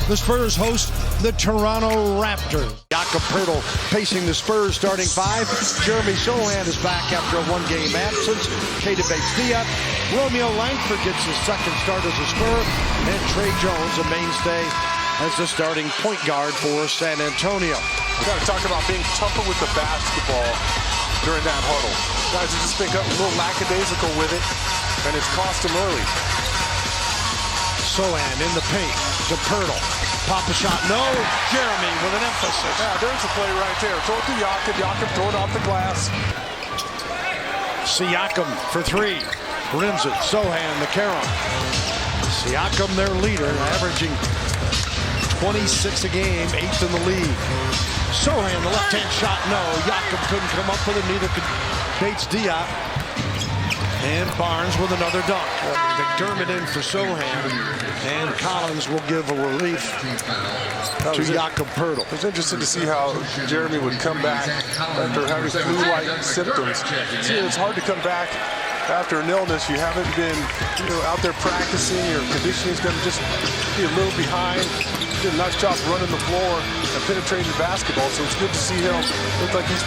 The Spurs host the Toronto Raptors. Jakob Poeltl pacing the Spurs starting five. Jeremy Sochan is back after a one-game absence. Keita Bates-Diop. Romeo Langford gets his second start as a Spur. And Tre Jones, a mainstay, as the starting point guard for San Antonio. We got to talk about being tougher with the basketball during that huddle. Guys have just been a little lackadaisical with it, and it's cost them early. Sochan in the paint to Poeltl. Pop a shot. No. Jeremy with an emphasis. Yeah, there's a play right there. Throw it to Jakob. Jakob throw it off the glass. Siakam for three. Rims it. Sochan the carry. Siakam, their leader, averaging 26 a game, 8th in the league. Sochan, the left-hand shot, no. Jakob couldn't come up with it, neither could Bates-Diop. And Barnes with another dunk. McDermott in for Sochan, and Collins will give a relief to Jakob Poeltl. It was interesting to see how Jeremy would come back after having flu-like symptoms. See, it's hard to come back after an illness. You haven't been out there practicing. Your conditioning is going to just be a little behind. He did a nice job running the floor and penetrating basketball, so it's good to see him look like he's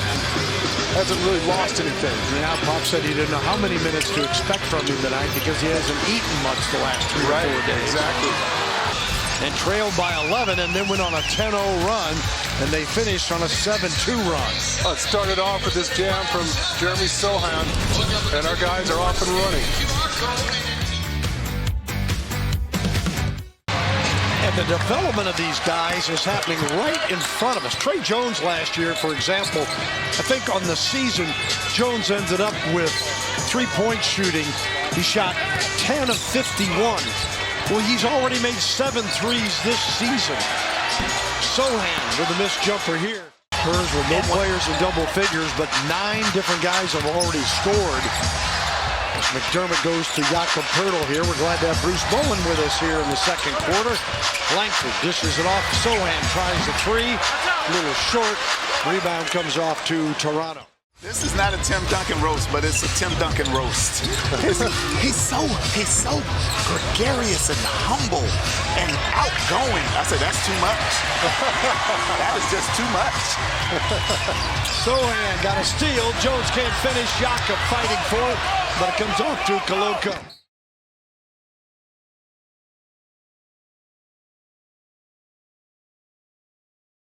hasn't really lost anything. Yeah, Pop said he didn't know how many minutes to expect from him tonight because he hasn't eaten much the last 3 or 4 days. Exactly. And trailed by 11 and then went on a 10-0 run, and they finished on a 7-2 run. It started off with this jam from Jeremy Sochan, and our guys are off and running. And the development of these guys is happening right in front of us. Tre Jones last year, for example, I think on the season, Jones ended up with three-point shooting. He shot 10 of 51. Well, he's already made 7 threes this season. Sochan with a missed jumper here. Spurs with no players in double figures, but 9 different guys have already scored. McDermott goes to Jakob Poeltl here. We're glad to have Bruce Bowen with us here in the second quarter. Langford dishes it off. Sochan tries the three. A little short. Rebound comes off to Toronto. This is not a Tim Duncan roast, but it's a Tim Duncan roast. He's so gregarious and humble and outgoing. I said, that's too much. That is just too much. Sochan got a steal. Jones can't finish. Jakob fighting for it, but it comes off to Koloko.